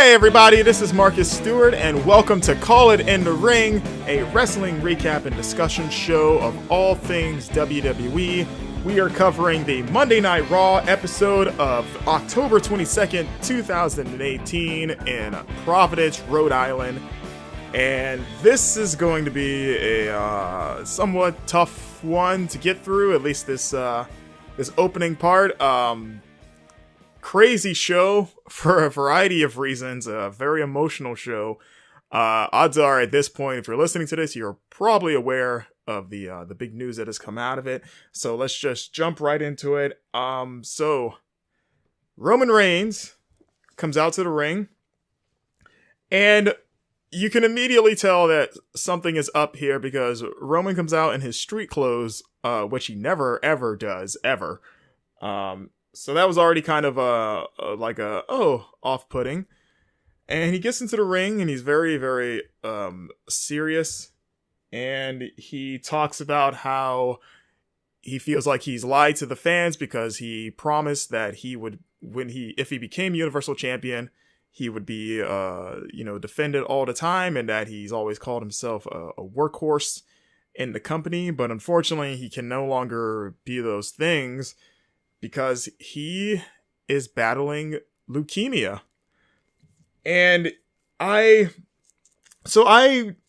Hey everybody, this is Marcus Stewart, and welcome to Call It in the Ring, a wrestling recap and discussion show of all things WWE. We are covering the Monday Night Raw episode of October 22nd, 2018 in Providence, Rhode Island. And this is going to be a somewhat tough one to get through, at least this opening part. Crazy show for a variety of reasons, a very emotional show. Odds are at this point, if you're listening to this, you're probably aware of the big news that has come out of it. So let's just jump right into it. So Roman Reigns comes out to the ring, and you can immediately tell that something is up here because Roman comes out in his street clothes, which he never ever does ever. So that was already kind of off-putting. And he gets into the ring and he's very, very serious. And he talks about how he feels like he's lied to the fans because he promised that he would, if he became Universal Champion, he would be, defended all the time, and that he's always called himself a workhorse in the company. But unfortunately, he can no longer be those things, because he is battling leukemia. And I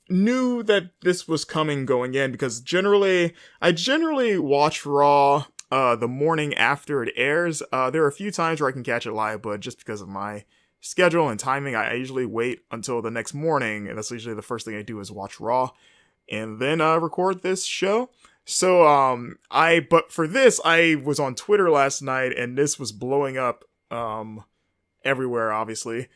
knew that this was coming going in, because I generally watch Raw the morning after it airs. There are a few times where I can catch it live, but just because of my schedule and timing, I usually wait until the next morning, and that's usually the first thing I do is watch Raw, and then record this show. So, but for this, I was on Twitter last night, and this was blowing up, everywhere, obviously.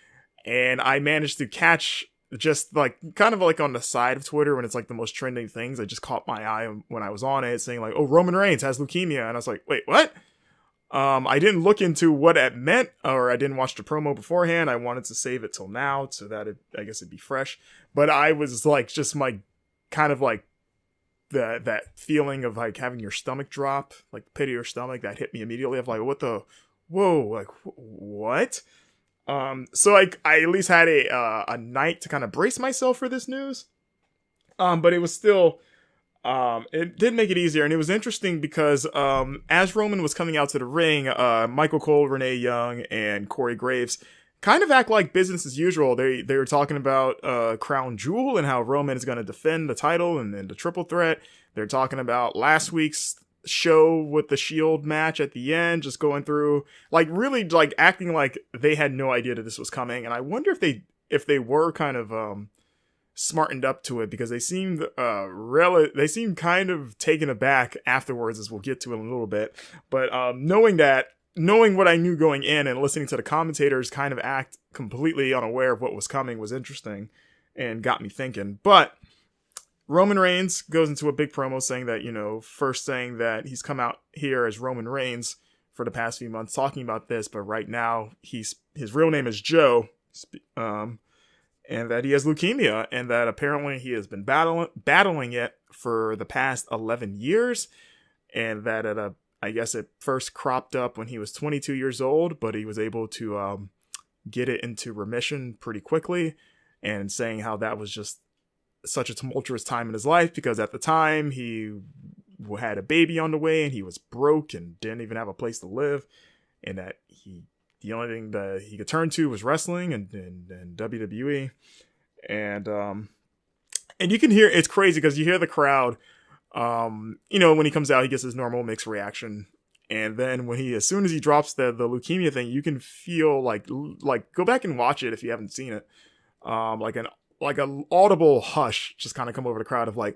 And I managed to catch just kind of on the side of Twitter when it's the most trending things. I just caught my eye when I was on it saying oh, Roman Reigns has leukemia. And I was like, wait, what? I didn't look into what it meant, or I didn't watch the promo beforehand. I wanted to save it till now so that I guess it'd be fresh. But I was that feeling of having your stomach drop, pit of your stomach, that hit me immediately. Of what? So I at least had a night to kind of brace myself for this news. But it was still, it did make it easier, and it was interesting because as Roman was coming out to the ring, Michael Cole, Renee Young, and Corey Graves kind of act like business as usual. They were talking about Crown Jewel and how Roman is going to defend the title and the triple threat. They're talking about last week's show with the Shield match at the end, just going through really acting like they had no idea that this was coming. And I wonder if they were kind of smartened up to it, because they seemed kind of taken aback afterwards, as we'll get to in a little bit. But knowing what I knew going in and listening to the commentators kind of act completely unaware of what was coming was interesting and got me thinking. But Roman Reigns goes into a big promo saying that, first saying that he's come out here as Roman Reigns for the past few months talking about this, but right now his real name is Joe, and that he has leukemia, and that apparently he has been battling it for the past 11 years, and that I guess it first cropped up when he was 22 years old, but he was able to get it into remission pretty quickly, and saying how that was just such a tumultuous time in his life, because at the time he had a baby on the way and he was broke and didn't even have a place to live, and that the only thing that he could turn to was wrestling and WWE. And you can hear, it's crazy because you hear the crowd. When he comes out, he gets his normal mixed reaction. And then as soon as he drops the leukemia thing, you can feel go back and watch it if you haven't seen it. An audible hush just kind of come over the crowd of what?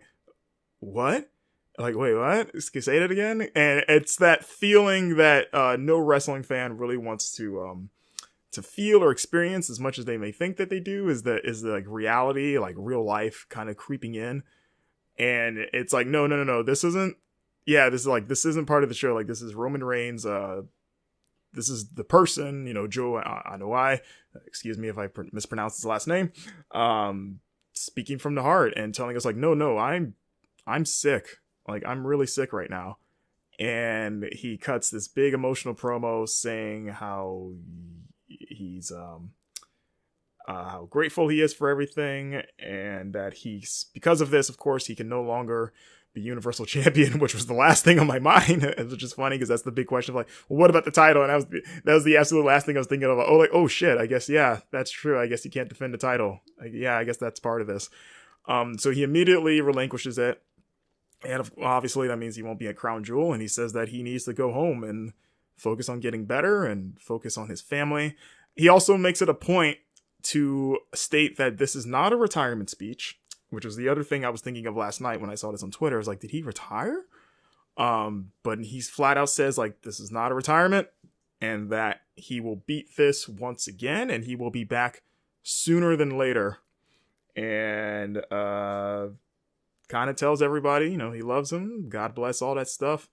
Wait, what? Can you say that again? And it's that feeling that no wrestling fan really wants to feel or experience as much as they may think that they do, is the reality, real life kind of creeping in. And it's no, this isn't part of the show. This is Roman Reigns. This is the person, Joe, I know excuse me if I mispronounce his last name, speaking from the heart and telling us no, I'm sick. I'm really sick right now. And he cuts this big emotional promo saying how he's how grateful he is for everything, and that he's, because of this, of course, he can no longer be Universal Champion, which was the last thing on my mind, which is funny because that's the big question of like, well, what about the title? And that was the absolute last thing I was thinking of. Oh shit, I guess, yeah, that's true. I guess he can't defend the title. Yeah, I guess that's part of this. So he immediately relinquishes it. And obviously that means he won't be at Crown Jewel. And he says that he needs to go home and focus on getting better and focus on his family. He also makes it a point to state that this is not a retirement speech, which was the other thing I was thinking of last night when I saw this on Twitter. I was like, did he retire? But he's flat out says like, this is not a retirement, and that he will beat this once again, and he will be back sooner than later. And kind of tells everybody, he loves them. God bless, all that stuff.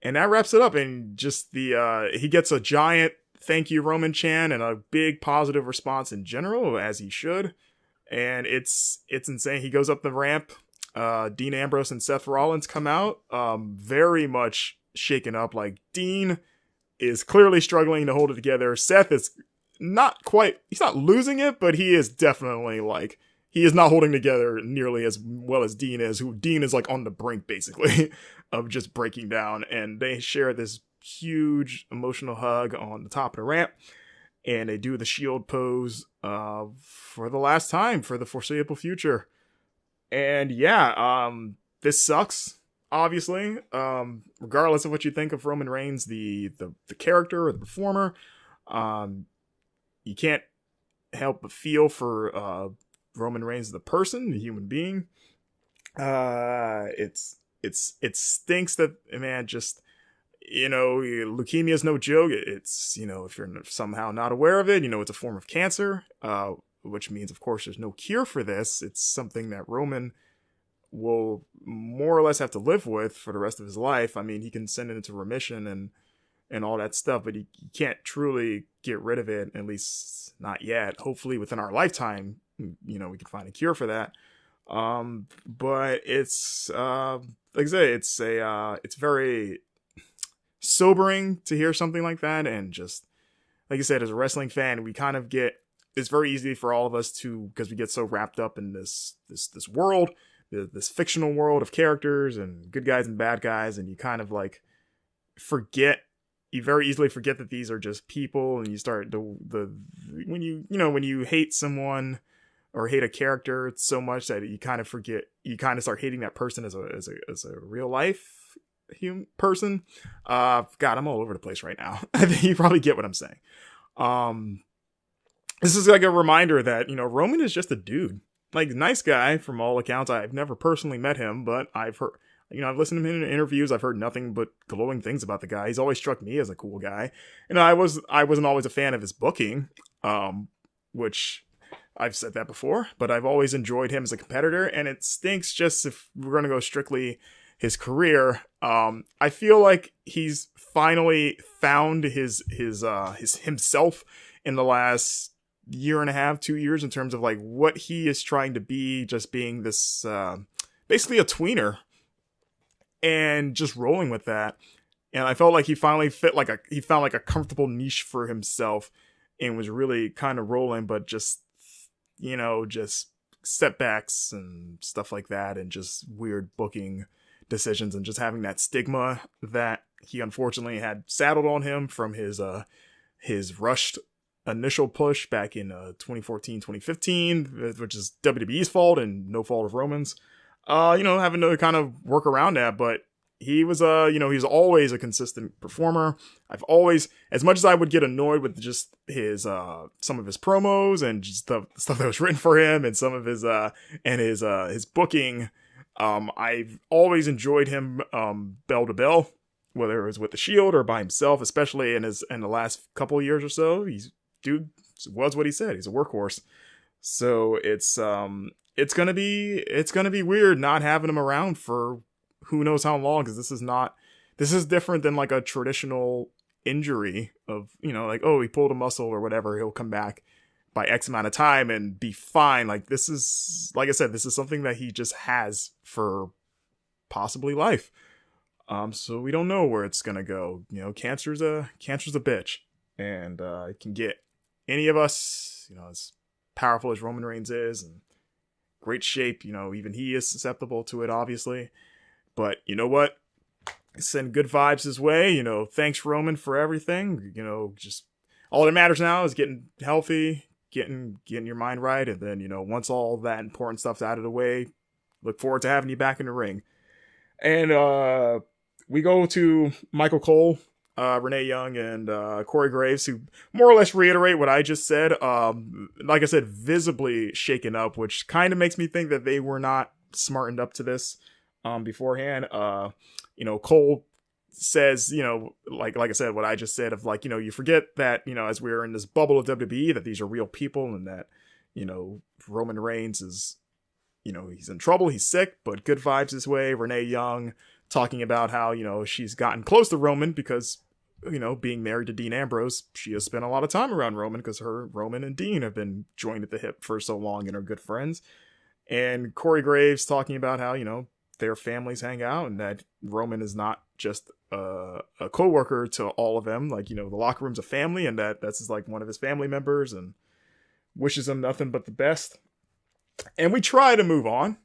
And that wraps it up. And just he gets a giant thank you Roman chant and a big positive response in general, as he should. And it's insane. He goes up the ramp. Dean Ambrose and Seth Rollins come out, very much shaken up. Like, Dean is clearly struggling to hold it together. Seth is he's not losing it, but he is definitely like, he is not holding together nearly as well as Dean is, Dean is like on the brink basically of just breaking down. And they share this huge emotional hug on the top of the ramp, and they do the Shield pose for the last time for the foreseeable future. And yeah, this sucks, obviously. Regardless of what you think of Roman Reigns, the character or the performer, you can't help but feel for Roman Reigns, the person, the human being. It stinks that, man, just, leukemia is no joke. It's, if you're somehow not aware of it, it's a form of cancer, which means, of course, there's no cure for this. It's something that Roman will more or less have to live with for the rest of his life. I mean, he can send it into remission and all that stuff, but he can't truly get rid of it, at least not yet. Hopefully within our lifetime, we can find a cure for that. But it's, like I say, it's very sobering to hear something like that. And just, like I said, as a wrestling fan, we kind of it's very easy for all of us to, because we get so wrapped up in this world, this fictional world of characters and good guys and bad guys, and you kind of like you very easily forget that these are just people, and you start when you hate someone or hate a character so much that you kind of start hating that person as a real life person. God, I'm all over the place right now. I think you probably get what I'm saying. This is like a reminder that, Roman is just a dude. Like, nice guy from all accounts. I've never personally met him, but I've heard, I've listened to him in interviews. I've heard nothing but glowing things about the guy. He's always struck me as a cool guy. And I wasn't always a fan of his booking, which I've said that before, but I've always enjoyed him as a competitor. And it stinks just if we're going to go strictly his career. I feel like he's finally found his himself in the last year and a half, 2 years, in terms of like what he is trying to be, just being this basically a tweener and just rolling with that. And I felt like he finally he found like a comfortable niche for himself and was really kind of rolling, but just just setbacks and stuff like that, and just weird booking decisions, and just having that stigma that he unfortunately had saddled on him from his rushed initial push back in 2014, 2015, which is WWE's fault and no fault of Roman's. Having to kind of work around that, but he was he's always a consistent performer. I've always, as much as I would get annoyed with just his some of his promos and just the stuff that was written for him and some of his his booking, I've always enjoyed him bell to bell, whether it was with the Shield or by himself, especially in the last couple of years or so. Dude was what he said. He's a workhorse. So it's gonna be weird not having him around for who knows how long, because this is different than like a traditional injury of, like, oh, he pulled a muscle or whatever, he'll come back by X amount of time and be fine. Like, this is, like I said, this is something that he just has for possibly life. So we don't know where it's gonna go. Cancer's a bitch, and it can get any of us as powerful as Roman Reigns is and great shape, even he is susceptible to it, obviously. But you know what? Send good vibes his way. Thanks Roman for everything. Just all that matters now is getting healthy, getting your mind right, and then once all that important stuff's out of the way, look forward to having you back in the ring. And we go to Michael Cole, Renee Young, and Corey Graves, who more or less reiterate what I just said. Like I said, visibly shaken up, which kind of makes me think that they were not smartened up to this beforehand. Cole says, like I said, what I just said of you forget that, as we're in this bubble of WWE, that these are real people and that, Roman Reigns is, he's in trouble, he's sick, but good vibes his way. Renee Young talking about how, she's gotten close to Roman because, being married to Dean Ambrose, she has spent a lot of time around Roman because Roman and Dean have been joined at the hip for so long and are good friends. And Corey Graves talking about how, their families hang out and that Roman is not just a co-worker to all of them. The locker room's a family and that's one of his family members and wishes him nothing but the best. And we try to move on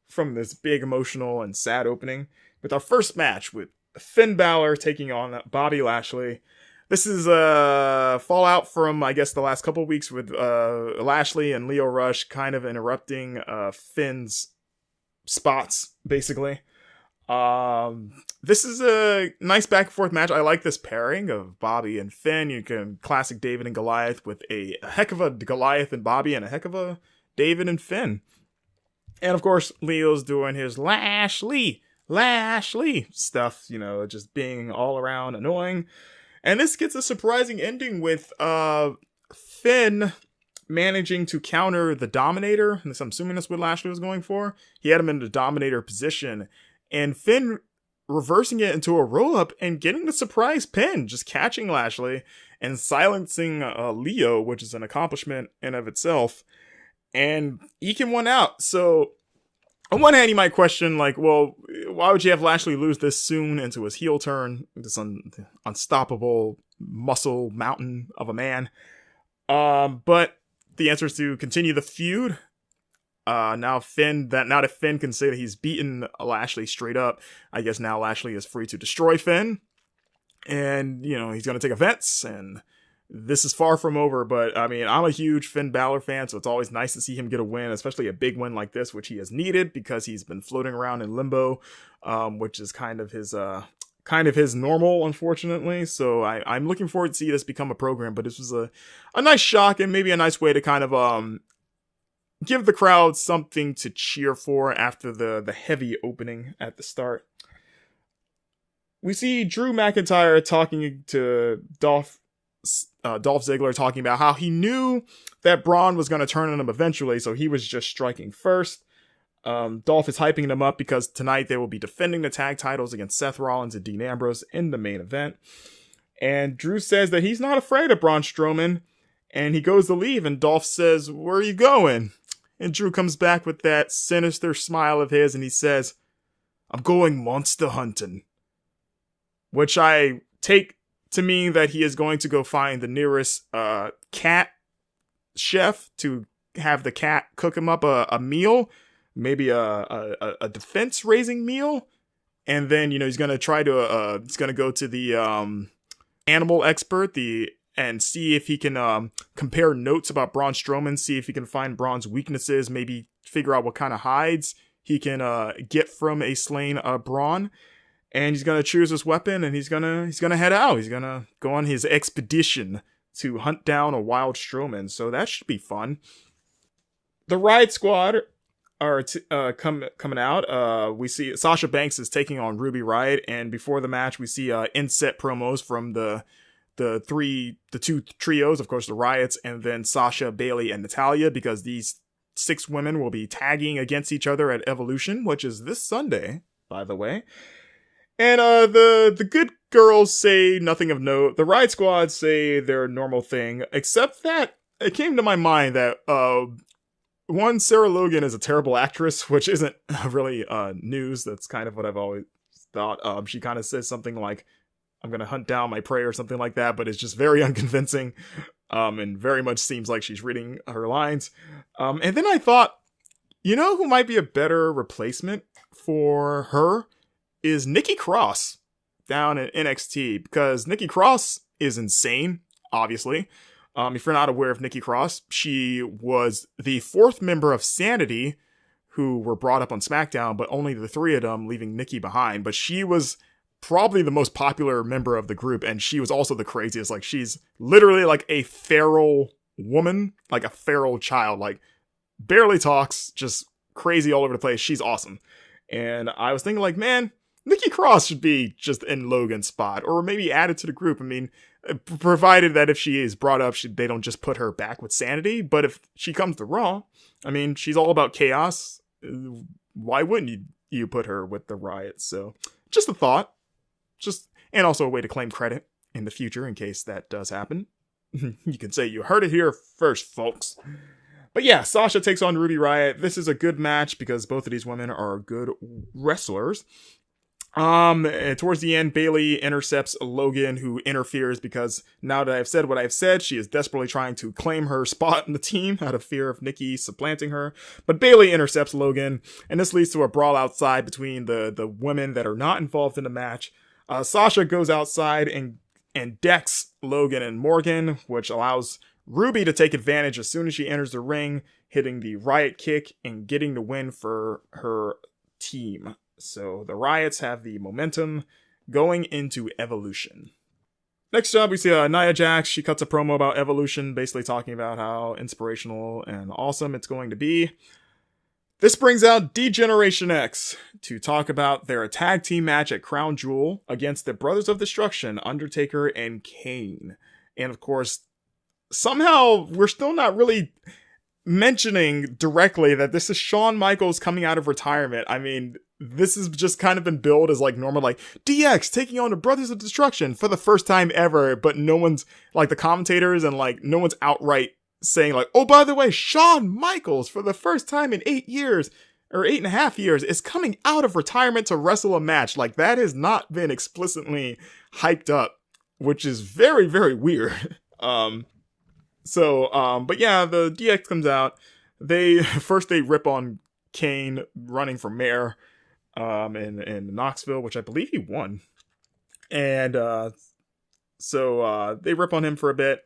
from this big emotional and sad opening with our first match with Finn Balor taking on Bobby Lashley. This is fallout from, I guess, the last couple of weeks with Lashley and Lio Rush kind of interrupting Finn's spots, basically. This is a nice back and forth match. I like this pairing of Bobby and Finn. You can classic David and Goliath with a heck of a Goliath and Bobby and a heck of a David and Finn. And of course, Leo's doing his Lashley stuff, just being all around annoying. And this gets a surprising ending with Finn managing to counter the Dominator. And I'm assuming that's what Lashley was going for. He had him in the Dominator position. And Finn reversing it into a roll-up and getting the surprise pin, just catching Lashley and silencing Leo, which is an accomplishment in of itself, and eking one out. So on one hand, you might question, well, why would you have Lashley lose this soon into his heel turn, this unstoppable muscle mountain of a man? But the answer is to continue the feud. Now that Finn can say that he's beaten Lashley straight up, I guess now Lashley is free to destroy Finn. And, he's going to take offense, and this is far from over. But, I'm a huge Finn Balor fan, so it's always nice to see him get a win, especially a big win like this, which he has needed because he's been floating around in limbo, which is kind of his normal, unfortunately. So I'm looking forward to see this become a program, but this was a nice shock and maybe a nice way to kind of, give the crowd something to cheer for after the heavy opening at the start. We see Drew McIntyre talking to Dolph Ziggler, talking about how he knew that Braun was going to turn on him eventually, so he was just striking first. Dolph is hyping them up because tonight they will be defending the tag titles against Seth Rollins and Dean Ambrose in the main event. And Drew says that he's not afraid of Braun Strowman, and he goes to leave, and Dolph says, "Where are you going?" And Drew comes back with that sinister smile of his, and he says, "I'm going monster hunting." Which I take to mean that he is going to go find the nearest cat chef to have the cat cook him up a meal, maybe a defense-raising meal. And then, he's going to try to, he's going to go to the animal expert, and see if he can compare notes about Braun Strowman, see if he can find Braun's weaknesses, maybe figure out what kind of hides he can get from a slain Braun. And he's gonna choose his weapon, and he's gonna head out. He's gonna go on his expedition to hunt down a wild Strowman. So that should be fun. The Riot Squad are coming out. We see Sasha Banks is taking on Ruby Riott, and before the match, we see inset promos from the two trios, of course, the Riots, and then Sasha, Bayley, and Natalya, because these 6 women will be tagging against each other at Evolution, which is this Sunday, by the way. And the good girls say nothing of note. The Riot Squad say their normal thing, except that it came to my mind that one, Sarah Logan is a terrible actress, which isn't really news. That's kind of what I've always thought. She kind of says something like, "I'm gonna hunt down my prey" or something like that, but it's just very unconvincing. and very much seems like she's reading her lines. And then I thought, you know who might be a better replacement for her is Nikki Cross down in NXT, because Nikki Cross is insane, obviously. If you're not aware of Nikki Cross, she was the 4th member of Sanity who were brought up on SmackDown, but only the 3 of them, leaving Nikki behind. But she was probably the most popular member of the group, and she was also the craziest. Like, she's literally like a feral woman, like a feral child, like barely talks, just crazy all over the place. She's awesome. And I was thinking, like, man, Nikki Cross should be just in Logan's spot, or maybe added to the group. I mean, provided that if she is brought up, they don't just put her back with Sanity. But if she comes to Raw, I mean, she's all about chaos. Why wouldn't you put her with the Riot? So, just a thought. And also a way to claim credit in the future in case that does happen. You can say you heard it here first, folks. But yeah, Sasha takes on Ruby Riott. This is a good match because both of these women are good wrestlers. Towards the end, Bayley intercepts Logan, who interferes because now that I've said what I've said, she is desperately trying to claim her spot in the team out of fear of Nikki supplanting her. But Bayley intercepts Logan, and this leads to a brawl outside between the women that are not involved in the match. Sasha goes outside and decks Logan and Morgan, which allows Ruby to take advantage as soon as she enters the ring, hitting the Riot kick and getting the win for her team. So the Riots have the momentum going into Evolution. Next up, we see Nia Jax. She cuts a promo about Evolution, basically talking about how inspirational and awesome it's going to be. This brings out D-Generation X to talk about their tag team match at Crown Jewel against the Brothers of Destruction, Undertaker and Kane. And of course, somehow we're still not really mentioning directly that this is Shawn Michaels coming out of retirement. I mean, this has just kind of been billed as like normal, like DX taking on the Brothers of Destruction for the first time ever, but no one's like the commentators and like no one's outright saying like, oh, by the way, Shawn Michaels for the first time in 8 years or 8.5 years is coming out of retirement to wrestle a match. Like, that has not been explicitly hyped up, which is very, very weird. But yeah, the DX comes out. They rip on Kane running for mayor in Knoxville, which I believe he won. And so they rip on him for a bit.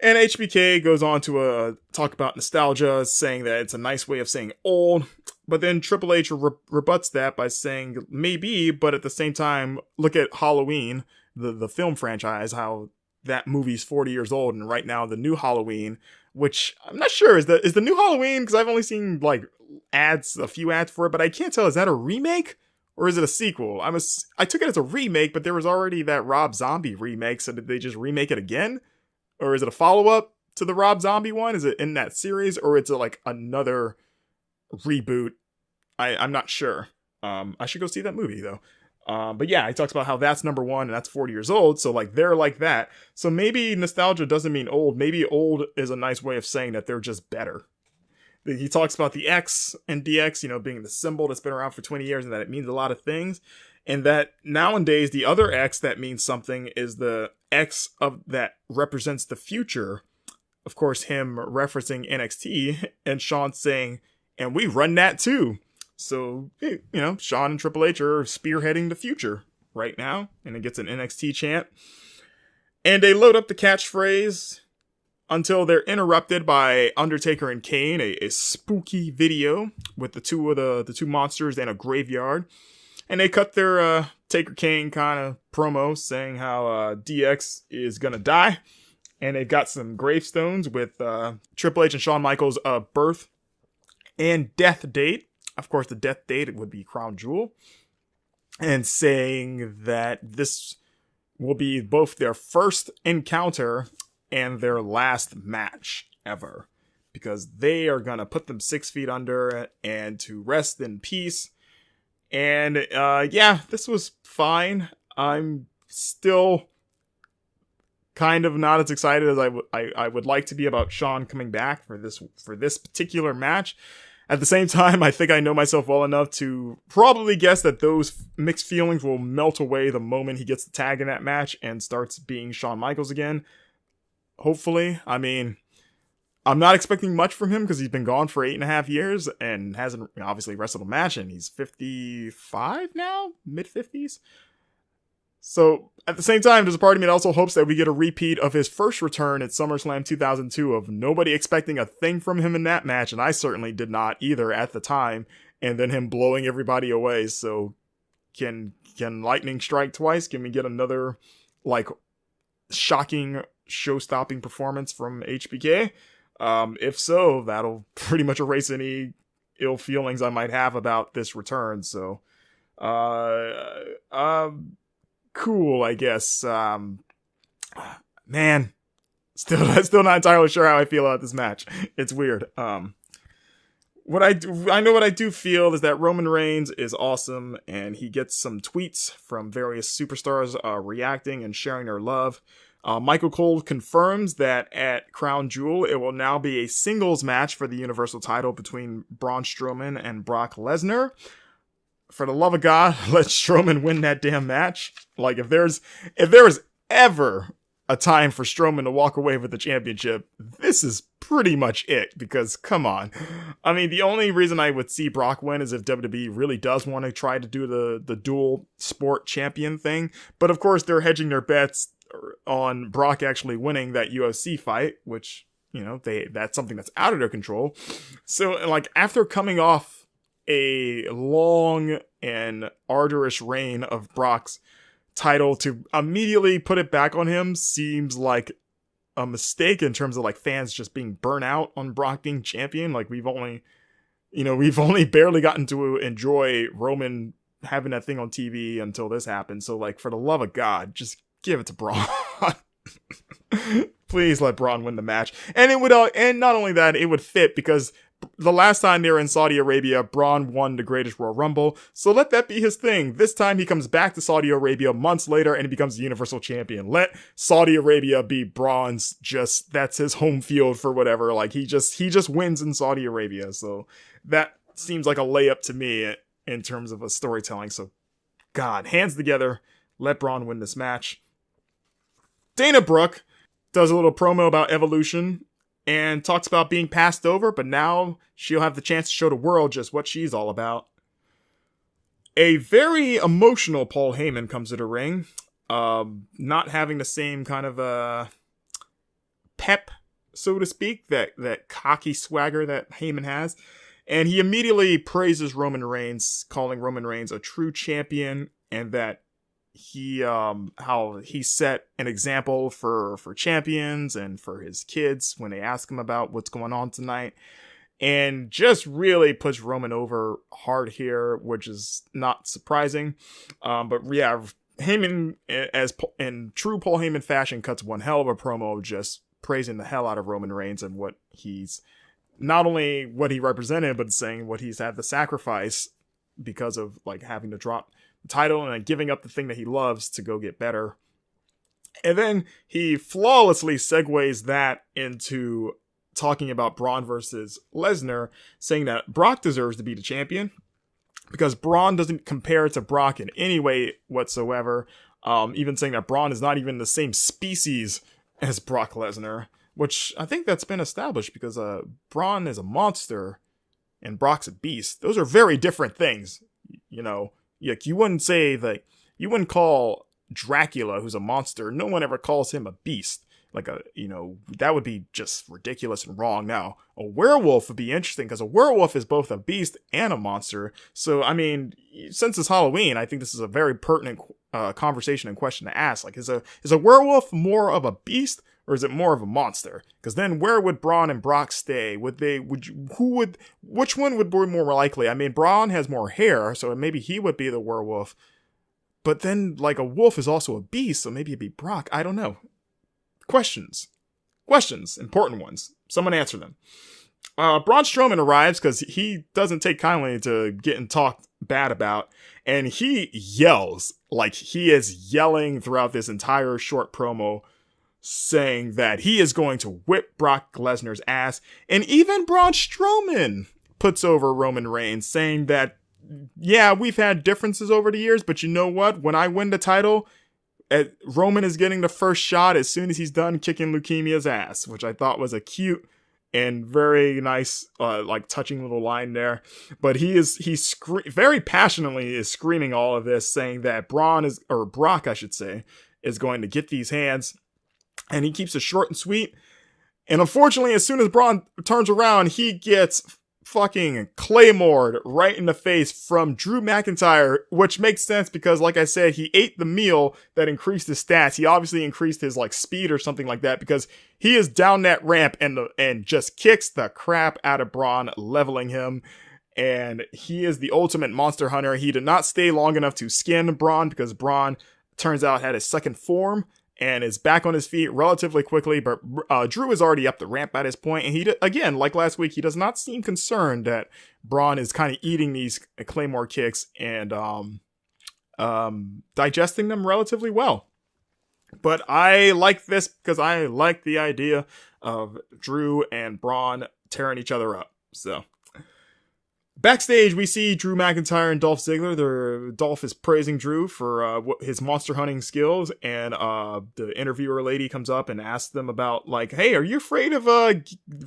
And HBK goes on to talk about nostalgia, saying that it's a nice way of saying old. But then Triple H rebuts that by saying maybe, but at the same time, look at Halloween, the film franchise, how that movie's 40 years old, and right now the new Halloween, which I'm not sure, is the new Halloween, because I've only seen like a few ads for it, but I can't tell, is that a remake or is it a sequel? I took it as a remake, but there was already that Rob Zombie remake, so did they just remake it again? Or is it a follow-up to the Rob Zombie one? Is it in that series, or is it like another reboot? I'm not sure. I should go see that movie though. But yeah, he talks about how that's number 1 and that's 40 years old. So like they're like that. So maybe nostalgia doesn't mean old. Maybe old is a nice way of saying that they're just better. He talks about the X and DX, being the symbol that's been around for 20 years and that it means a lot of things. And that nowadays the other X that means something is the X that represents the future. Of course, him referencing NXT and Shawn saying, and we run that too. So, Shawn and Triple H are spearheading the future right now. And it gets an NXT chant. And they load up the catchphrase until they're interrupted by Undertaker and Kane, a spooky video with the two monsters and a graveyard. And they cut their Taker Kane kind of promo saying how DX is going to die. And they've got some gravestones with Triple H and Shawn Michaels' birth and death date. Of course, the death date would be Crown Jewel. And saying that this will be both their first encounter and their last match ever. Because they are going to put them 6 feet under and to rest in peace. And this was fine. I'm still kind of not as excited as I would like to be about Shawn coming back for this particular match. At the same time, I think I know myself well enough to probably guess that those mixed feelings will melt away the moment he gets the tag in that match and starts being Shawn Michaels again. hopefully. I mean, I'm not expecting much from him because he's been gone for 8.5 years and hasn't obviously wrestled a match, and he's 55 now, mid-50s. So at the same time, there's a part of me that also hopes that we get a repeat of his first return at SummerSlam 2002 of nobody expecting a thing from him in that match, and I certainly did not either at the time, and then him blowing everybody away. So can lightning strike twice? Can we get another like shocking show-stopping performance from HBK? If so, that'll pretty much erase any ill feelings I might have about this return. So, cool, I guess. Man, still not entirely sure how I feel about this match. It's weird. I know what I do feel is that Roman Reigns is awesome, and he gets some tweets from various superstars reacting and sharing their love. Michael Cole confirms that at Crown Jewel, it will now be a singles match for the Universal title between Braun Strowman and Brock Lesnar. For the love of God, let Strowman win that damn match. Like, if there was ever a time for Strowman to walk away with the championship, this is pretty much it, because come on. I mean, the only reason I would see Brock win is if WWE really does want to try to do the dual sport champion thing. But of course, they're hedging their bets on Brock actually winning that UFC fight, which, you know, that's something that's out of their control. So, like, after coming off a long and arduous reign of Brock's title, to immediately put it back on him seems like a mistake in terms of like fans just being burnt out on Brock being champion. Like, we've only barely gotten to enjoy Roman having that thing on TV until this happened. So, like, for the love of God, just give it to Braun. Please let Braun win the match. And it would, and not only that, it would fit because the last time they were in Saudi Arabia, Braun won the Greatest Royal Rumble. So let that be his thing. This time he comes back to Saudi Arabia months later and he becomes the Universal Champion. Let Saudi Arabia be Braun's, just, that's his home field for whatever. Like, he just wins in Saudi Arabia. So that seems like a layup to me in terms of a storytelling. So, God, hands together, let Braun win this match. Dana Brooke does a little promo about Evolution and talks about being passed over, but now she'll have the chance to show the world just what she's all about. A very emotional Paul Heyman comes to the ring, not having the same kind of pep, so to speak, that cocky swagger that Heyman has. And he immediately praises Roman Reigns, calling Roman Reigns a true champion, and that he how he set an example for champions and for his kids when they ask him about what's going on tonight, and just really puts Roman over hard here, which is not surprising. But yeah, Heyman, as in true Paul Heyman fashion, cuts one hell of a promo just praising the hell out of Roman Reigns and what he's, not only what he represented, but saying what he's had to sacrifice because of like having to drop title and giving up the thing that he loves to go get better. And then he flawlessly segues that into talking about Braun versus Lesnar, saying that Brock deserves to be the champion because Braun doesn't compare to Brock in any way whatsoever. Even saying that Braun is not even the same species as Brock Lesnar, which I think that's been established because Braun is a monster and Brock's a beast. Those are very different things, you know. Like, you wouldn't call Dracula, who's a monster, no one ever calls him a beast. Like, that would be just ridiculous and wrong. Now, a werewolf would be interesting because a werewolf is both a beast and a monster. So, I mean, since it's Halloween, I think this is a very pertinent conversation and question to ask. Like, is a werewolf more of a beast or is it more of a monster? Because then where would Braun and Brock stay? Which one would be more likely? I mean, Braun has more hair, so maybe he would be the werewolf. But then, like, a wolf is also a beast, so maybe it'd be Brock. I don't know. Questions, important ones. Someone answer them. Braun Strowman arrives because he doesn't take kindly to getting talked bad about, and he yells, like he is yelling throughout this entire short promo, saying that he is going to whip Brock Lesnar's ass. And even Braun Strowman puts over Roman Reigns, saying that, yeah, we've had differences over the years, but you know what? When I win the title, Roman is getting the first shot as soon as he's done kicking Leukemia's ass, which I thought was a cute and very nice, like touching little line there. But he's very passionately is screaming all of this, saying that Brock, I should say, is going to get these hands, and he keeps it short and sweet. And unfortunately, as soon as Braun turns around, he gets fucking claymored right in the face from Drew McIntyre, which makes sense because, like I said, he ate the meal that increased his stats. He obviously increased his like speed or something like that because he is down that ramp and just kicks the crap out of Braun, leveling him. And he is the ultimate monster hunter. He did not stay long enough to skin Braun because Braun turns out had his second form and is back on his feet relatively quickly, but Drew is already up the ramp at this point, and he, again, like last week, he does not seem concerned that Braun is kind of eating these Claymore kicks and digesting them relatively well. But I like this because I like the idea of Drew and Braun tearing each other up, so... Backstage, we see Drew McIntyre and Dolph Ziggler. Dolph is praising Drew for his monster hunting skills, and the interviewer lady comes up and asks them about, like, hey, are you afraid of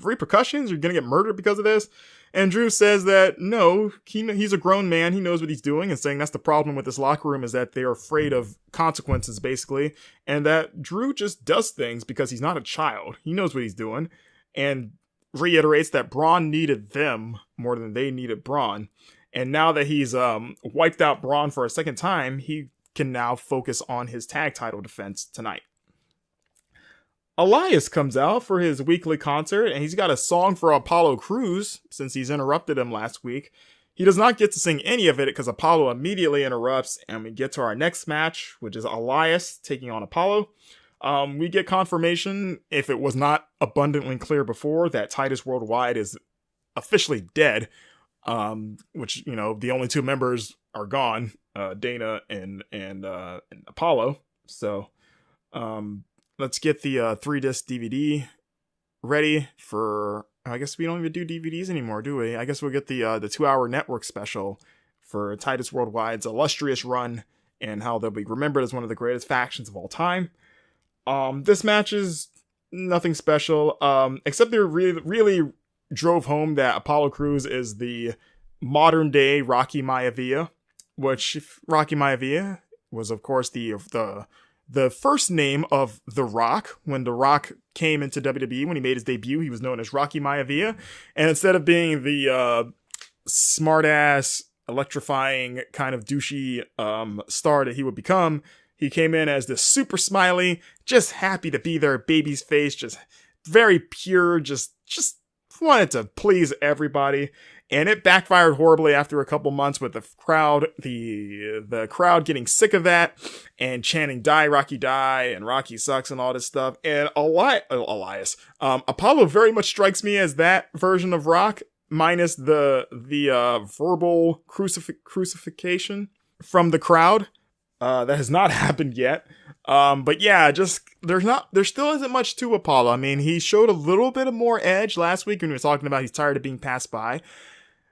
repercussions? You're gonna get murdered because of this? And Drew says that, no, he's a grown man, he knows what he's doing, and saying that's the problem with this locker room is that they're afraid of consequences, basically, and that Drew just does things because he's not a child. He knows what he's doing, and reiterates that Braun needed them more than they needed Braun. And now that he's wiped out Braun for a second time, he can now focus on his tag title defense tonight. Elias comes out for his weekly concert, and he's got a song for Apollo Crews, since he's interrupted him last week. He does not get to sing any of it because Apollo immediately interrupts, and we get to our next match, which is Elias taking on Apollo. We get confirmation, if it was not abundantly clear before, that Titus Worldwide is officially dead, which, you know, the only two members are gone, Dana and Apollo. So, let's get the 3-disc DVD ready for, I guess we don't even do DVDs anymore, do we? I guess we'll get the 2-hour network special for Titus Worldwide's illustrious run and how they'll be remembered as one of the greatest factions of all time. This match is nothing special, except they really drove home that Apollo Crews is the modern day Rocky Maivia, which Rocky Maivia was, of course, the first name of The Rock. When The Rock came into WWE, when he made his debut, he was known as Rocky Maivia, and instead of being the smart-ass, electrifying, kind of douchey star that he would become, he came in as this super smiley, just happy to be there, baby's face, just very pure, just wanted to please everybody. And it backfired horribly after a couple months with the crowd, the crowd getting sick of that and chanting "Die Rocky Die" and "Rocky sucks" and all this stuff. And Elias, Apollo very much strikes me as that version of Rock, minus the verbal crucifixion from the crowd. That has not happened yet. But yeah, just there still isn't much to Apollo. I mean, he showed a little bit of more edge last week when he was talking about he's tired of being passed by.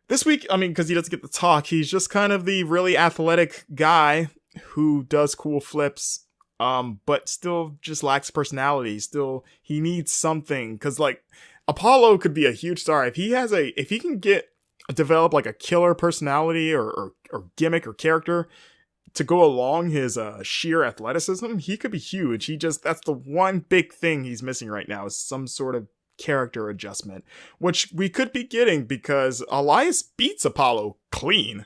This week, I mean, because he doesn't get to talk, he's just kind of the really athletic guy who does cool flips, but still just lacks personality. Still, he needs something, because like Apollo could be a huge star if he can develop like a killer personality or gimmick or character to go along his sheer athleticism. He could be huge. That's the one big thing he's missing right now, is some sort of character adjustment, which we could be getting because Elias beats Apollo clean.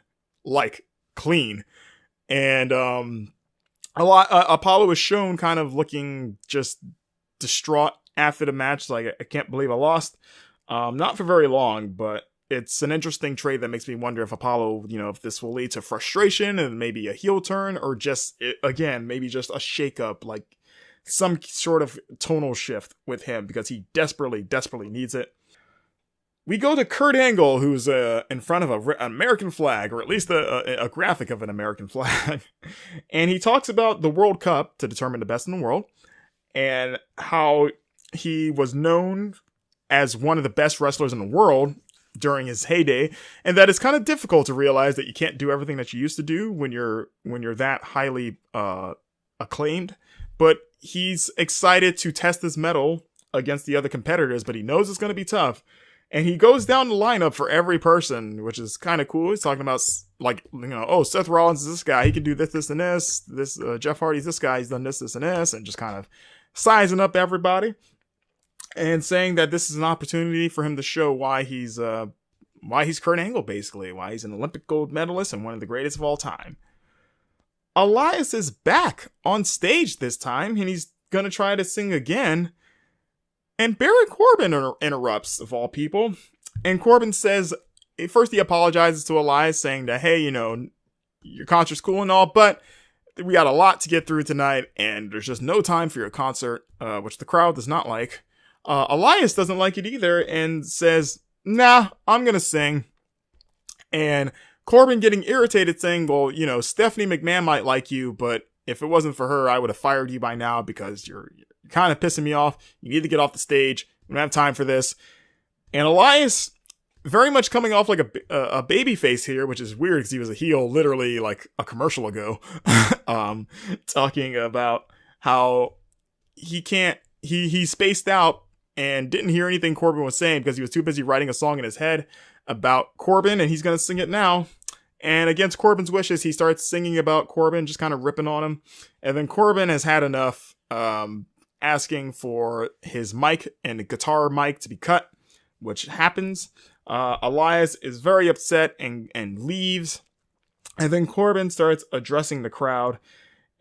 And Apollo is shown kind of looking just distraught after the match, like, I can't believe I lost. Not for very long, but it's an interesting trade that makes me wonder if Apollo, if this will lead to frustration and maybe a heel turn, or just, again, maybe just a shakeup, like some sort of tonal shift with him, because he desperately needs it. We go to Kurt Angle, who's in front of an American flag, or at least a graphic of an American flag. And he talks about the World Cup to determine the best in the world, and how he was known as one of the best wrestlers in the world during his heyday, and that it's kind of difficult to realize that you can't do everything that you used to do when you're that highly acclaimed, but he's excited to test his mettle against the other competitors, but he knows it's going to be tough. And he goes down the lineup for every person, which is kind of cool. He's talking about, like, oh, Seth Rollins is this guy. He can do this, and this. Jeff Hardy's this guy. He's done this, and this. And just kind of sizing up everybody. And saying that this is an opportunity for him to show why he's Kurt Angle, basically. Why he's an Olympic gold medalist and one of the greatest of all time. Elias is back on stage this time, and he's going to try to sing again. And Baron Corbin interrupts, of all people. And Corbin says, first he apologizes to Elias, saying that, hey, your concert's cool and all, but we got a lot to get through tonight, and there's just no time for your concert, which the crowd does not like. Elias doesn't like it either, and says, nah, I'm gonna sing. And Corbin getting irritated, saying, well, Stephanie McMahon might like you, but if it wasn't for her, I would have fired you by now because you're kind of pissing me off. You need to get off the stage. We don't have time for this. And Elias, very much coming off like a baby face here, which is weird because he was a heel literally like a commercial ago, talking about how he spaced out and didn't hear anything Corbin was saying because he was too busy writing a song in his head about Corbin, and he's going to sing it now. And against Corbin's wishes, he starts singing about Corbin, just kind of ripping on him. And then Corbin has had enough, asking for his mic and the guitar mic to be cut, which happens. Elias is very upset and leaves. And then Corbin starts addressing the crowd.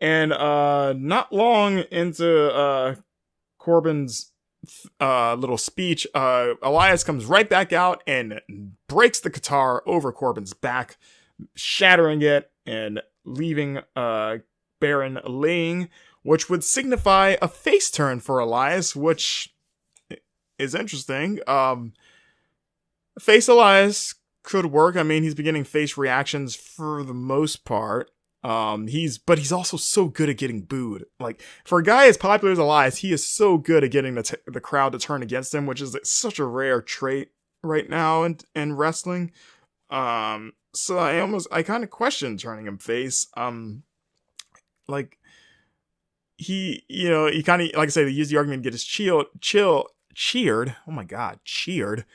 And not long into Corbin's little speech, Elias comes right back out and breaks the guitar over Corbin's back, shattering it and leaving Baron laying, which would signify a face turn for Elias, which is interesting. Face Elias could work. I mean, he's been getting face reactions for the most part. But he's also so good at getting booed. Like, for a guy as popular as Elias, he is so good at getting the crowd to turn against him, which is such a rare trait right now in wrestling. So I kind of question turning him face. Like, he kind of, like I say, they use the argument to get his cheered. Oh my God, cheered.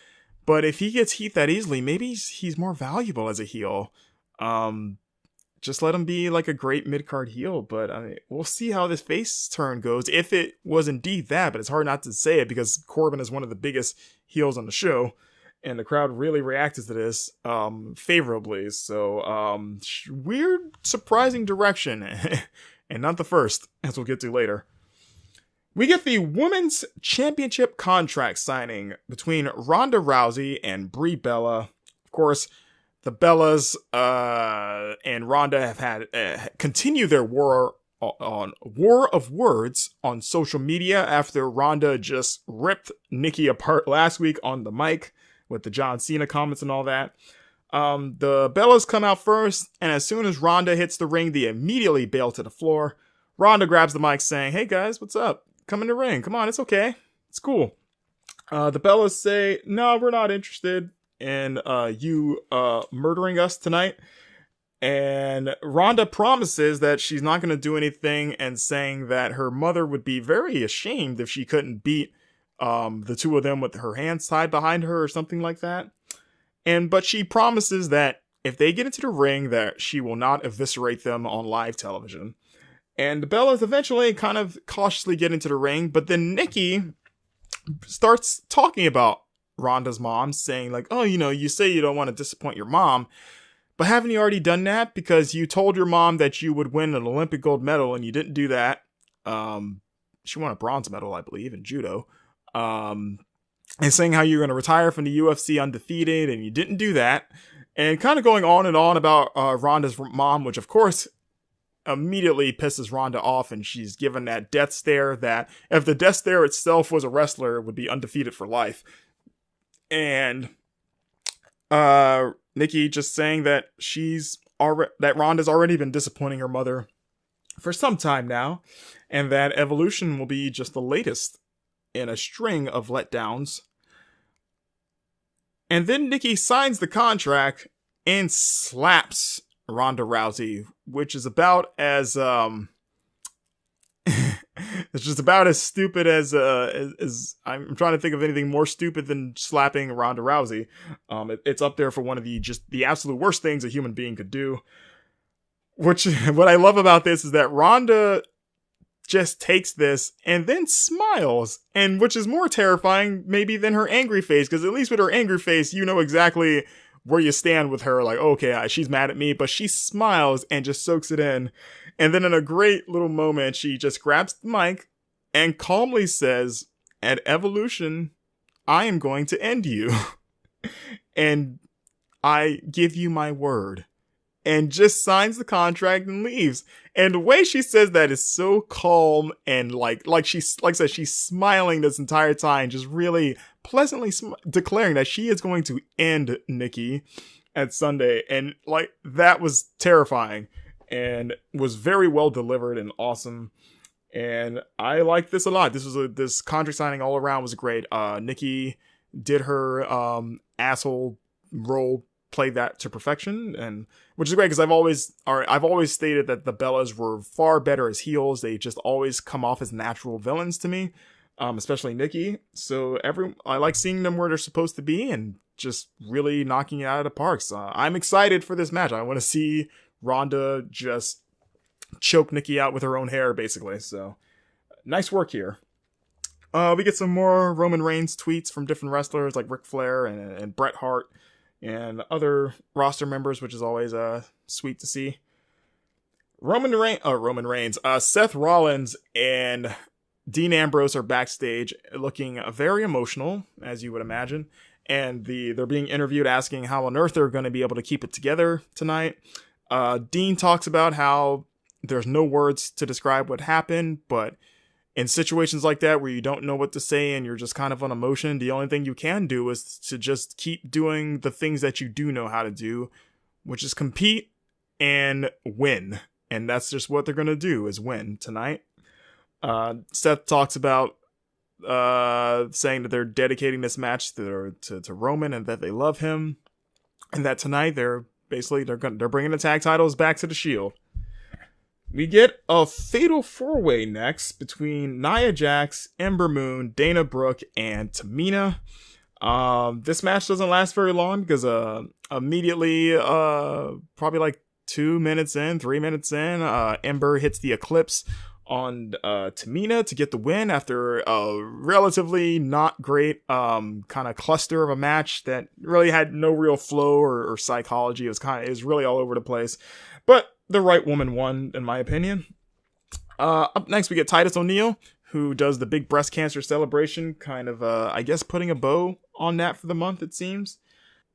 But if he gets heat that easily, maybe he's more valuable as a heel. Just let him be like a great mid-card heel. But I mean, we'll see how this face turn goes. If it was indeed that, but it's hard not to say it because Corbin is one of the biggest heels on the show. And the crowd really reacted to this favorably. So, weird, surprising direction. And not the first, as we'll get to later. We get the Women's Championship contract signing between Ronda Rousey and Brie Bella. Of course, the Bellas and Ronda have had continue their war of words on social media after Ronda just ripped Nikki apart last week on the mic with the John Cena comments and all that. The Bellas come out first, and as soon as Ronda hits the ring, they immediately bail to the floor. Ronda grabs the mic saying, hey guys, what's up? Come in the ring. Come on, it's okay. It's cool. The Bellas say, no, we're not interested in you murdering us tonight. And Ronda promises that she's not going to do anything, and saying that her mother would be very ashamed if she couldn't beat the two of them with her hands tied behind her or something like that. But she promises that if they get into the ring, that she will not eviscerate them on live television. And the Bellas eventually kind of cautiously get into the ring, but then Nikki starts talking about Ronda's mom, saying like, oh, you say you don't want to disappoint your mom, but haven't you already done that? Because you told your mom that you would win an Olympic gold medal and you didn't do that. She won a bronze medal, I believe, in judo. And saying how you're going to retire from the UFC undefeated, and you didn't do that. And kind of going on and on about Ronda's mom, which of course immediately pisses Ronda off, and she's given that death stare that if the death stare itself was a wrestler, would be undefeated for life. And Nikki just saying that that Ronda's already been disappointing her mother for some time now, and that Evolution will be just the latest in a string of letdowns. And then Nikki signs the contract and slaps Ronda Rousey, which is about as It's just about as stupid as I'm trying to think of anything more stupid than slapping Ronda Rousey. It's up there for one of the absolute worst things a human being could do. Which, what I love about this is that Ronda just takes this and then smiles, and which is more terrifying maybe than her angry face, because at least with her angry face, you know exactly where you stand with her. Like, okay, she's mad at me, but she smiles and just soaks it in. And then in a great little moment, she just grabs the mic and calmly says, "At Evolution, I am going to end you. And I give you my word." And just signs the contract and leaves. And the way she says that is so calm, and like I said, she's smiling this entire time, just really pleasantly declaring that she is going to end Nikki at Sunday. And like, that was terrifying and was very well delivered and awesome. And I like this a lot. This contract signing all around was great. Nikki did her asshole role, played that to perfection, and which is great, because I've always stated that the Bellas were far better as heels. They just always come off as natural villains to me, especially Nikki. So I like seeing them where they're supposed to be and just really knocking it out of the park. So I'm excited for this match. I want to see Ronda just choke Nikki out with her own hair, basically. So nice work here. We get some more Roman Reigns tweets from different wrestlers like Ric Flair and Bret Hart and other roster members, which is always sweet to see. Roman Reigns, Seth Rollins and Dean Ambrose are backstage looking very emotional, as you would imagine. And they're being interviewed asking how on earth they're going to be able to keep it together tonight. Dean talks about how there's no words to describe what happened, but in situations like that where you don't know what to say and you're just kind of on emotion, the only thing you can do is to just keep doing the things that you do know how to do, which is compete and win. And that's just what they're going to do, is win tonight. Seth talks about saying that they're dedicating this match to Roman and that they love him, and that tonight they're bringing the tag titles back to the Shield. We get a fatal four-way next between Nia Jax, Ember Moon, Dana Brooke, and Tamina. This match doesn't last very long because immediately, probably like 3 minutes in, Ember hits the Eclipse on Tamina to get the win after a relatively not great kind of cluster of a match that really had no real flow or psychology. It was really all over the place. But the right woman won, in my opinion. Up next, we get Titus O'Neil, who does the big breast cancer celebration, kind of, I guess, putting a bow on that for the month, it seems.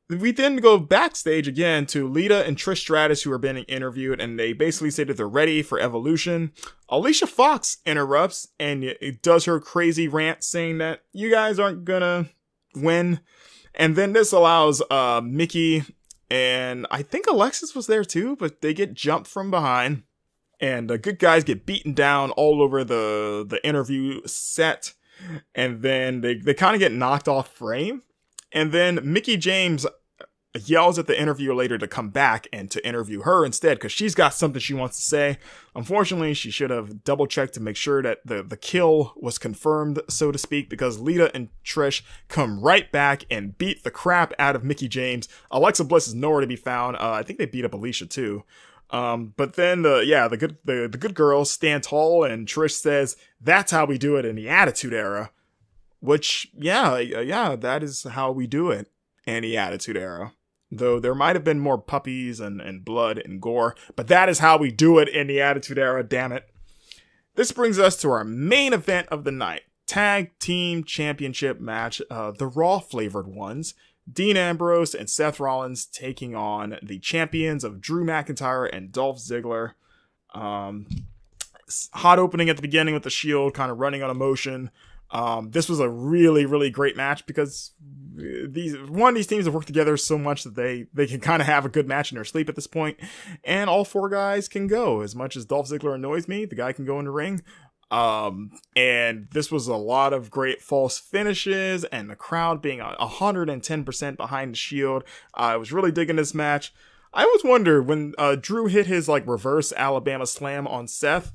We then go backstage again to Lita and Trish Stratus, who are being interviewed, and they basically say that they're ready for Evolution. Alicia Fox interrupts and does her crazy rant saying that you guys aren't gonna win. And then this allows Mickey, and I think Alexis was there too, but they get jumped from behind. And the good guys get beaten down all over the interview set. And then they kind of get knocked off frame. And then Mickie James yells at the interviewer later to come back and to interview her instead, because she's got something she wants to say. Unfortunately, she should have double checked to make sure that the kill was confirmed, so to speak, because Lita and Trish come right back and beat the crap out of Mickie James. Alexa Bliss is nowhere to be found. I think they beat up Alicia too. But then the good girls stand tall, and Trish says, "That's how we do it in the Attitude Era." Which, yeah, that is how we do it in the Attitude Era. Though there might have been more puppies and blood and gore, but that is how we do it in the Attitude Era, damn it. This brings us to our main event of the night. Tag Team Championship match, the Raw flavored ones. Dean Ambrose and Seth Rollins taking on the champions of Drew McIntyre and Dolph Ziggler. Hot opening at the beginning with the Shield kind of running on emotion. This was a really, really great match because these teams have worked together so much that they can kind of have a good match in their sleep at this point, and all four guys can go. As much as Dolph Ziggler annoys me, the guy can go in the ring. And this was a lot of great false finishes, and the crowd being 110% behind the Shield. I was really digging this match. I always wonder when Drew hit his reverse Alabama slam on Seth.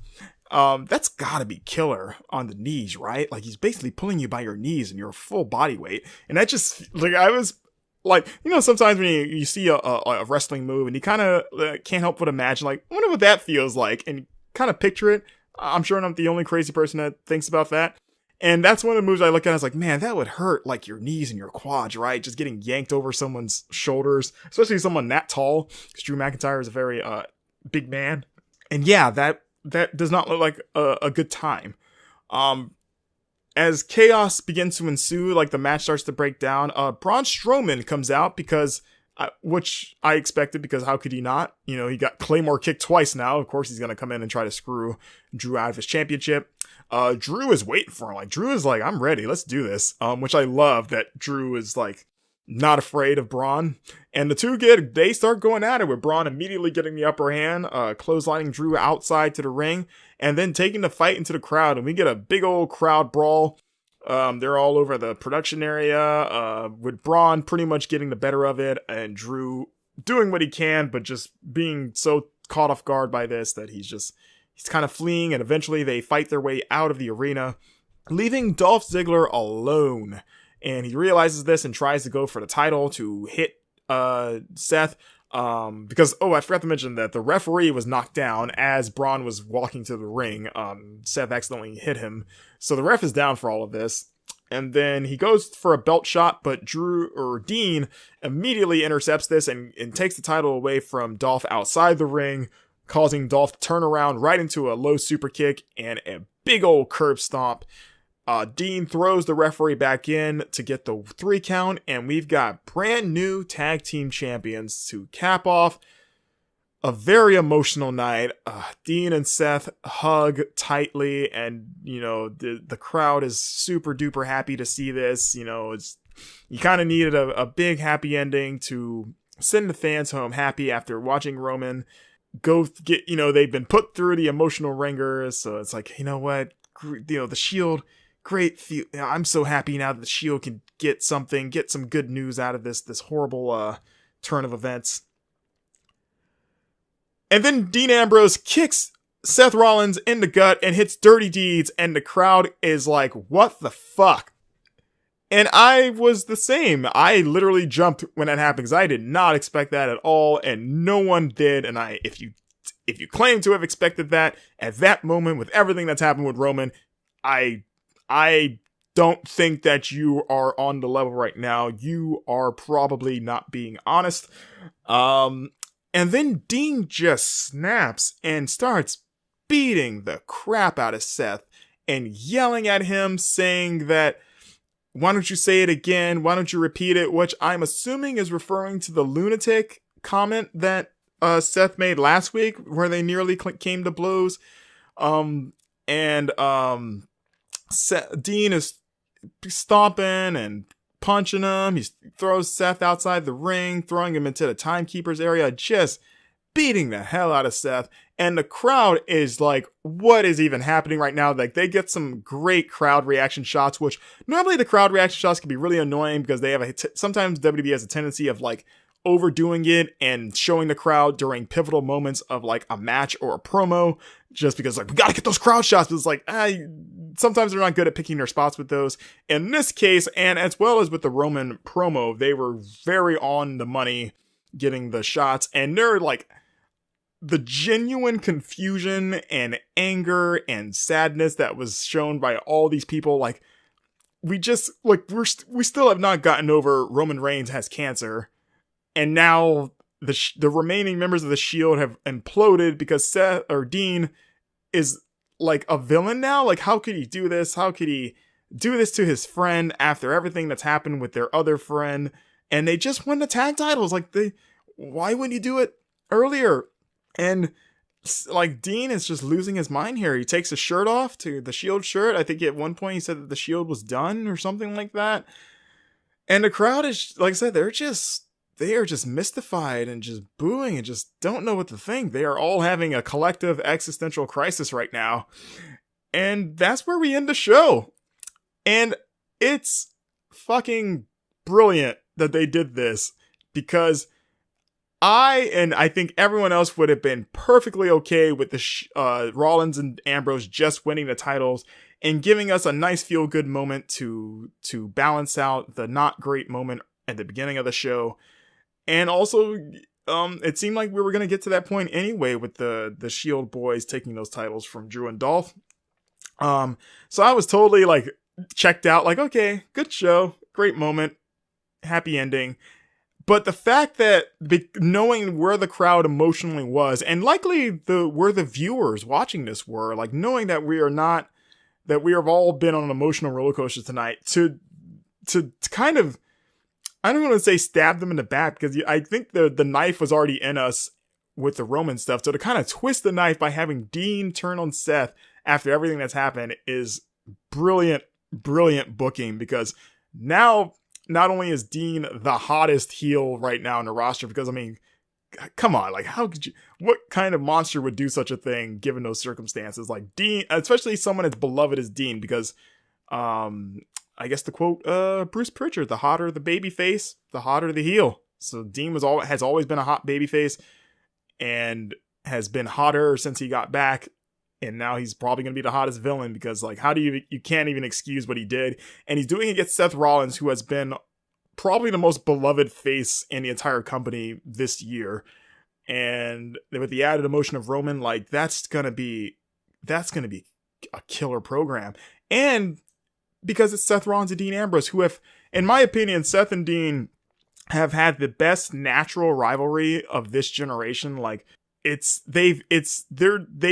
That's gotta be killer on the knees, right? Like, he's basically pulling you by your knees and your full body weight. And that just, like, I was, like, sometimes when you see a wrestling move and you kind of can't help but imagine, like, I wonder what that feels like, and kind of picture it. I'm sure I'm not the only crazy person that thinks about that. And that's one of the moves I look at. I was like, man, that would hurt, like, your knees and your quads, right? Just getting yanked over someone's shoulders, especially someone that tall, because Drew McIntyre is a very big man. And yeah, that does not look like a good time. As chaos begins to ensue, like, the match starts to break down, Braun Strowman comes out because, which I expected, because how could he not? He got Claymore kicked twice now. Of course, he's going to come in and try to screw Drew out of his championship. Drew is waiting for him. Like, Drew is like, I'm ready. Let's do this. Which I love that Drew is, like, not afraid of Braun. And the two they start going at it, with Braun immediately getting the upper hand, clotheslining Drew outside to the ring, and then taking the fight into the crowd. And we get a big old crowd brawl. They're all over the production area, with Braun pretty much getting the better of it, and Drew doing what he can, but just being so caught off guard by this that he's kind of fleeing, and eventually they fight their way out of the arena, leaving Dolph Ziggler alone. And he realizes this and tries to go for the title to hit Seth, because, I forgot to mention that the referee was knocked down as Braun was walking to the ring. Seth accidentally hit him, so the ref is down for all of this. And then he goes for a belt shot, but Dean immediately intercepts this and takes the title away from Dolph outside the ring, causing Dolph to turn around right into a low super kick and a big old curb stomp. Dean throws the referee back in to get the 3 count, and we've got brand new tag team champions to cap off a very emotional night. Dean and Seth hug tightly, and the crowd is super duper happy to see this. You kind of needed a big happy ending to send the fans home happy after watching Roman go get, they've been put through the emotional ringers, so it's like, what, the Shield. Great. I'm so happy now that the Shield can get some good news out of this horrible turn of events. And then Dean Ambrose kicks Seth Rollins in the gut and hits Dirty Deeds, and the crowd is like, what the fuck? And I was the same. I literally jumped when that happened, because I did not expect that at all, and no one did. And if you claim to have expected that at that moment with everything that's happened with Roman, I don't think that you are on the level right now. You are probably not being honest. And then Dean just snaps and starts beating the crap out of Seth and yelling at him, saying that, why don't you say it again? Why don't you repeat it? Which I'm assuming is referring to the lunatic comment that Seth made last week, where they nearly came to blows. Dean is stomping and punching him. He throws Seth outside the ring, throwing him into the timekeeper's area, just beating the hell out of Seth. And the crowd is like, what is even happening right now? Like, they get some great crowd reaction shots, which normally the crowd reaction shots can be really annoying, because they have sometimes WWE has a tendency of, like, overdoing it and showing the crowd during pivotal moments of, like, a match or a promo, just because, like, we gotta get those crowd shots. But it's like, sometimes they're not good at picking their spots with those. In this case, and as well as with the Roman promo, they were very on the money getting the shots, and they're like, the genuine confusion and anger and sadness that was shown by all these people, like, we still have not gotten over Roman Reigns has cancer, and now the remaining members of the Shield have imploded because Seth or Dean is like a villain now. Like, how could he do this? How could he do this to his friend after everything that's happened with their other friend? And they just won the tag titles. Like, why wouldn't you do it earlier? And like, Dean is just losing his mind here. He takes his shirt off, to the Shield shirt. I think at one point he said that the Shield was done or something like that. And the crowd is, like I said, they are just mystified and just booing and just don't know what to think. They are all having a collective existential crisis right now. And that's where we end the show. And it's fucking brilliant that they did this, because I think everyone else would have been perfectly okay with the Rollins and Ambrose just winning the titles and giving us a nice feel-good moment to balance out the not great moment at the beginning of the show. And also, it seemed like we were going to get to that point anyway with the Shield boys taking those titles from Drew and Dolph. So I was totally like checked out, like, okay, good show, great moment, happy ending. But the fact that knowing where the crowd emotionally was, and likely where the viewers watching this were, like knowing that we have all been on an emotional roller coaster tonight, to kind of, I don't want to say stab them in the back, because I think the knife was already in us with the Roman stuff. So to kind of twist the knife by having Dean turn on Seth after everything that's happened is brilliant booking, because now not only is Dean the hottest heel right now in the roster, because I mean, come on, like what kind of monster would do such a thing given those circumstances? Like Dean, especially someone as beloved as Dean, because I guess to quote Bruce Pritchard, the hotter the baby face, the hotter the heel. So Dean has always been a hot baby face and has been hotter since he got back. And now he's probably going to be the hottest villain, because like, how do you can't even excuse what he did. And he's doing it against Seth Rollins, who has been probably the most beloved face in the entire company this year. And with the added emotion of Roman, like that's going to be a killer program. And because it's Seth Rollins and Dean Ambrose, who have, in my opinion, Seth and Dean have had the best natural rivalry of this generation. Like, they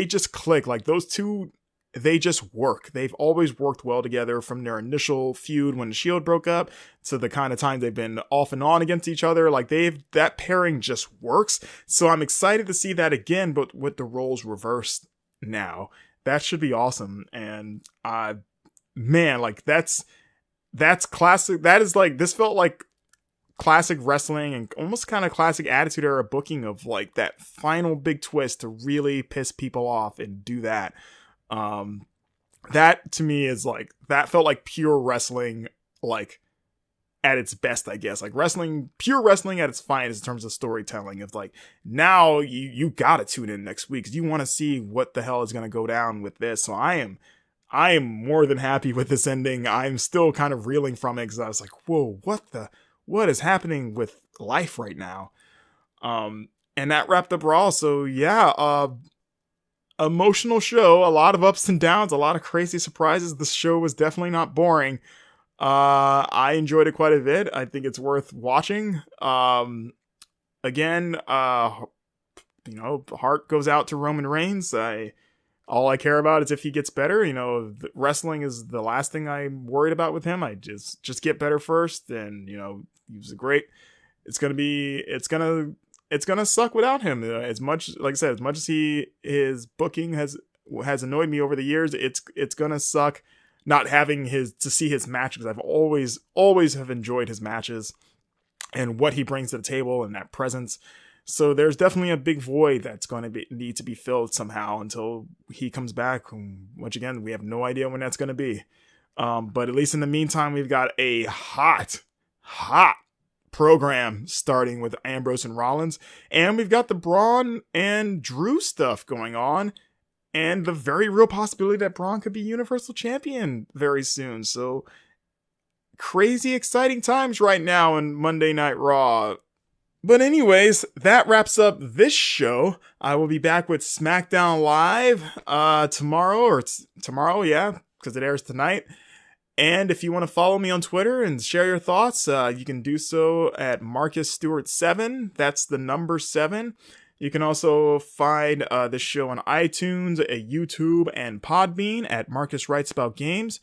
just click. Like those two, they just work. They've always worked well together from their initial feud when the Shield broke up to the kind of time they've been off and on against each other. Like that pairing just works. So I'm excited to see that again, but with the roles reversed now. That should be awesome. And man, like that's classic. That is like, this felt like classic wrestling and almost kind of classic Attitude Era booking of like that final big twist to really piss people off and do that. That to me is like, that felt like pure wrestling, like at its best, I guess. Like pure wrestling at its finest in terms of storytelling. Of like, now you gotta tune in next week because you want to see what the hell is going to go down with this. So I am more than happy with this ending. I'm still kind of reeling from it because I was like, whoa, what is happening with life right now? And that wrapped up Raw. So yeah, emotional show, a lot of ups and downs, a lot of crazy surprises. The show was definitely not boring. I enjoyed it quite a bit. I think it's worth watching. Again, heart goes out to Roman Reigns. All I care about is if he gets better. Wrestling is the last thing I'm worried about with him. I just get better first. And, he was great. It's gonna suck without him. As much, like I said, as much as his booking has annoyed me over the years, it's gonna suck not having to see his matches. I've always have enjoyed his matches and what he brings to the table and that presence. So there's definitely a big void that's going to need to be filled somehow until he comes back, which again, we have no idea when that's going to be. But at least in the meantime, we've got a hot program starting with Ambrose and Rollins, and we've got the Braun and Drew stuff going on, and the very real possibility that Braun could be Universal Champion very soon. So crazy exciting times right now in Monday Night Raw. But anyways, that wraps up this show. I will be back with SmackDown Live tomorrow, yeah, because it airs tonight. And if you want to follow me on Twitter and share your thoughts, you can do so at Marcus Stewart 7. That's the number 7. You can also find this show on iTunes, YouTube, and Podbean at Marcus Writes About Games.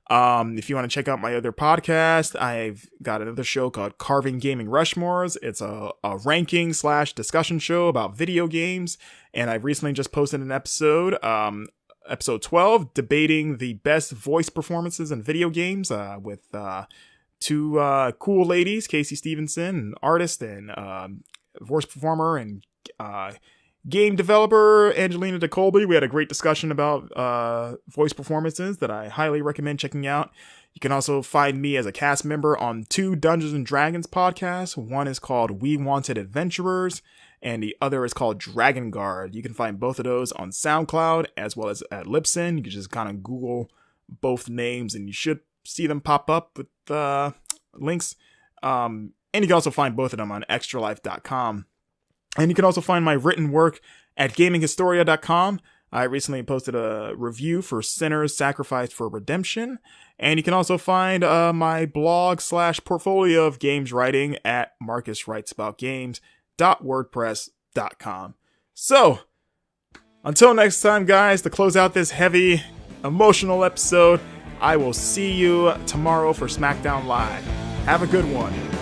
If you want to check out my other podcast, I've got another show called Carving Gaming Rushmores. It's a ranking / discussion show about video games. And I've recently just posted an episode, episode 12, debating the best voice performances in video games, with two cool ladies, Casey Stevenson, an artist and voice performer and game developer, Angelina DeColby. We had a great discussion about voice performances that I highly recommend checking out. You can also find me as a cast member on 2 Dungeons and Dragons podcasts. One is called We Wanted Adventurers, and the other is called Dragon Guard. You can find both of those on SoundCloud as well as at Libsyn. You can just kind of Google both names and you should see them pop up with links. And you can also find both of them on extralife.com. And you can also find my written work at gaminghistoria.com. I recently posted a review for Sinners Sacrificed for Redemption. And you can also find my blog / portfolio of games writing at marcuswritesaboutgames.wordpress.com. So, until next time, guys, to close out this heavy, emotional episode, I will see you tomorrow for SmackDown Live. Have a good one.